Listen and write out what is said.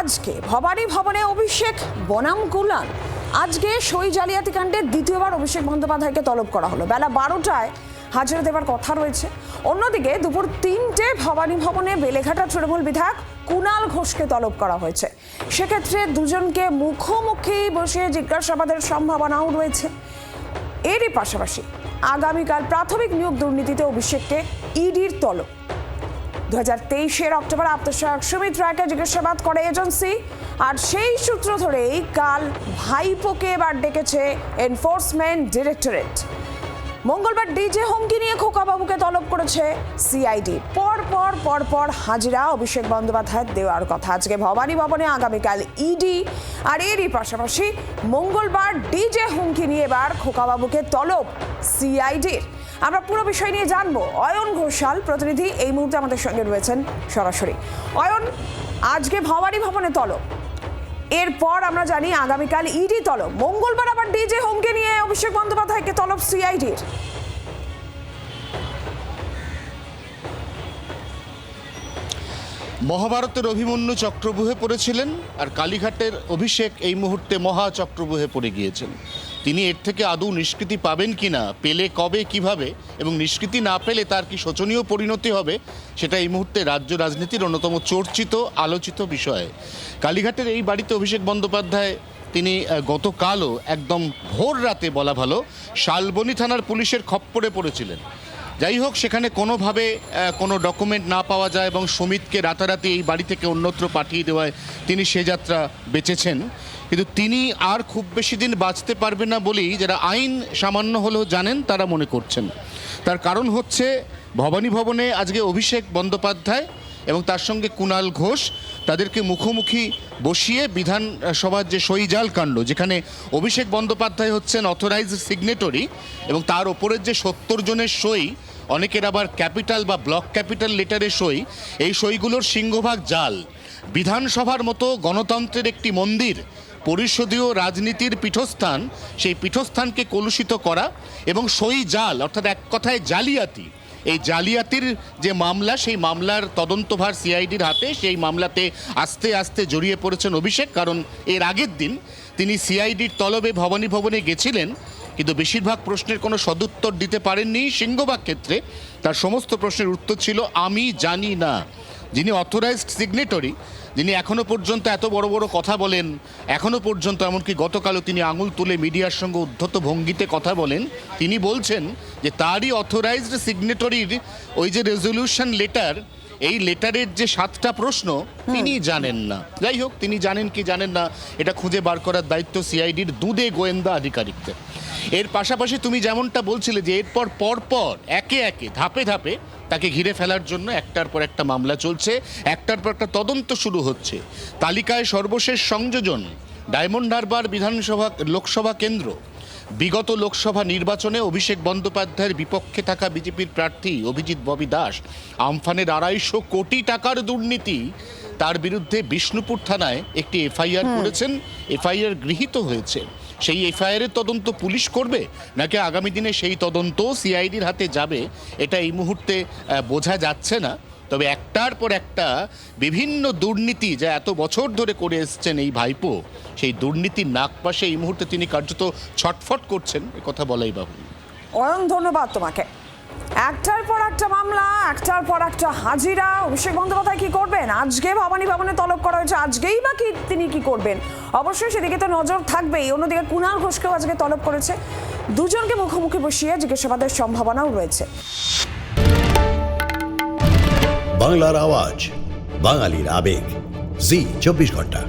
আজকে ভবানী ভবনে অভিষেক বনাম কুনাল। আজকে সই জালিয়াতি কাণ্ডে দ্বিতীয়বার অভিষেক বন্দ্যোপাধ্যায়কে তলব করা হলো। বেলা 12টায় হাজিরা দেবার কথা রয়েছে। অন্যদিকে দুপুর 3টে ভবানী ভবনে বেলেঘাটা তৃণমূল বিধায়ক কুনাল ঘোষকে তলব করা হয়েছে। সেক্ষেত্রে দুজনকে মুখোমুখি বসে জিজ্ঞাসাবাদের সম্ভাবনাও রয়েছে। এরই পাশাপাশি আগামীকাল প্রাথমিক নিয়োগ দুর্নীতিতে অভিষেককে ইডির তলব। 2023 অক্টোবর আত্মসহায়ক সুমিত রায়কে জিজ্ঞাসাবাদ করে এজেন্সি, আর সেই সূত্র ধরেই কাল ভাইপোকে এবার ডেকেছে এনফোর্সমেন্ট ডিরেক্টরেট। মঙ্গলবার ডিজে হুমকি নিয়ে খোকাবাবুকে তলব করেছে সিআইডি। পর হাজিরা অভিষেক বন্দ্যোপাধ্যায় দেওয়ার কথা আজকে ভবানী ভবনে, আগামীকাল ইডি। আর এরই পাশাপাশি মঙ্গলবার ডিজে হুমকি নিয়ে এবার খোকাবাবুকে তলব সিআইডির। আমরা পুরো বিষয় নিয়ে জানবো। অয়ন ঘোষাল প্রতিনিধি এই মুহূর্তে আমাদের সঙ্গে রয়েছেন সরাসরি। অয়ন, আজকে ভবানী ভবনে তলব, এরপর আমরা জানি আগামীকাল ইডি তলব, মঙ্গলবার আবার ডিজে হুমকি নিয়ে অভিষেক বন্দ্যোপাধ্যায়কে তলব সিআইডির। মহাভারতের অভিমন্যু চক্রব্যূহে পড়েছিলেন, আর কালীঘাটের অভিষেক এই মুহূর্তে মহা চক্রব্যূহে পড়ে গিয়েছেন। তিনি এর থেকে আদৌ নিষ্কৃতি পাবেন কিনা, পেলে কবে, কিভাবে, এবং নিষ্কৃতি না পেলে তার কি শোচনীয় পরিণতি হবে, সেটা এই মুহূর্তে রাজ্য রাজনীতির অন্যতম চর্চিত আলোচিত বিষয়। কালীঘাটের এই বাড়িতে অভিষেক বন্দ্যোপাধ্যায় তিনি গতকালও একদম ভোর রাতে বলা ভালো শালবনী থানার পুলিশের খপ্পরে পড়েছিলেন। যাই হোক, সেখানে কোনোভাবে কোনো ডকুমেন্ট না পাওয়া যায় এবং সুমিতকে রাতারাতি এই বাড়ি থেকে অন্যত্র পাঠিয়ে দেওয়ায় তিনি সে যাত্রা বেঁচেছেন। কিন্তু তিনি আর খুব বেশি দিন বাঁচতে পারবেন না বলেই যারা আইন সামান্য হলেও জানেন তারা মনে করছেন। তার কারণ হচ্ছে ভবানী ভবনে আজকে অভিষেক বন্দ্যোপাধ্যায় এবং তার সঙ্গে কুনাল ঘোষ, তাদেরকে মুখোমুখি বসিয়ে বিধানসভার যে সই জাল কাণ্ড, যেখানে অভিষেক বন্দ্যোপাধ্যায় হচ্ছেন অথরাইজড সিগনেটরি এবং তার ওপরের যে 70 জনের সই, অনেকের আবার ক্যাপিটাল বা ব্লক ক্যাপিটাল লেটারের সই, এই সইগুলোর সিংহভাগ জাল। বিধানসভার মতো গণতন্ত্রের একটি মন্দির, পরিষদীয় রাজনীতির পীঠস্থান, সেই পীঠস্থানকে কলুষিত করা এবং সই জাল, অর্থাৎ এক কথায় জালিয়াতি। এই জালিয়াতির যে মামলা, সেই মামলার তদন্তভার সিআইডির হাতে। সেই মামলাতে আস্তে আস্তে জড়িয়ে পড়েছেন অভিষেক, কারণ এর আগের দিন তিনি সিআইডির তলবে ভবানী ভবনে গেছিলেন, কিন্তু বেশিরভাগ প্রশ্নের কোনো সদুত্তর দিতে পারেননি। সিংহভাগ ক্ষেত্রে তার সমস্ত প্রশ্নের উত্তর ছিল আমি জানি না। যিনি অথরাইজড সিগনেটরি, যিনি এখনও পর্যন্ত এত বড় বড় কথা বলেন, এখনও পর্যন্ত এমনকি গতকালও তিনি আঙুল তুলে মিডিয়ার সঙ্গে উদ্ধত ভঙ্গিতে কথা বলেন, তিনি বলছেন যে তারই অথরাইজড সিগনেটরির ওই যে রেজলিউশন লেটার, এই লেটারের যে 7টা প্রশ্ন তিনি জানেন না। যাই হোক, তিনি জানেন কি জানেন না এটা খুঁজে বার করার দায়িত্ব সিআইডির দুঁদে গোয়েন্দা আধিকারিকদের। এর পাশাপাশি তুমি যেমনটা বলছিলে যে এরপর পরপর একে একে ধাপে ধাপে তাকে ঘিরে ফেলার জন্য একটার পর একটা মামলা চলছে, একটার পর একটা তদন্ত শুরু হচ্ছে। তালিকায় সর্বশেষ সংযোজন ডায়মন্ড হারবার বিধানসভা লোকসভা কেন্দ্র। বিগত লোকসভা নির্বাচনে অভিষেক বন্দ্যোপাধ্যায়ের বিপক্ষে থাকা বিজেপির প্রার্থী অভিজিৎ ববি দাস আমফানের 250 কোটি টাকার দুর্নীতি, তার বিরুদ্ধে বিষ্ণুপুর থানায় একটি এফআইআর করেছেন। এফআইআর গৃহীত হয়েছে। সেই এফআইআরের তদন্ত পুলিশ করবে নাকি আগামী দিনে সেই তদন্ত সিআইডির হাতে যাবে, এটা এই মুহূর্তে বোঝা যাচ্ছে না। তবে একটার পর একটা বিভিন্ন দুর্নীতি যা এত বছর ধরে করে এসছেন এই ভাইপো, সেই দুর্নীতির নাকপাশে এই মুহূর্তে তিনি কার্যত ছটফট করছেন, এ কথা বলাই বাহুল্য। অয়ন, ধন্যবাদ তোমাকে। একটার পর একটা মামলা, একটার পর একটা হাজিরা। অভিষেক বন্দ্যোপাধ্যায় কি করবেন? আজকে ভবানী ভবনে তলব করা হয়েছে, আজকেই বা তিনি কি করবেন? অবশ্যই সেদিকে তো নজর থাকবেই। অন্যদিকে কুনাল ঘোষকেও আজকে তলব করেছে। দুজনকে মুখোমুখি বসিয়ে জিজ্ঞাসাবাদের সম্ভাবনাও রয়েছে। বাংলার আওয়াজ, বাঙালির আবেগ, জি 24 ঘন্টা।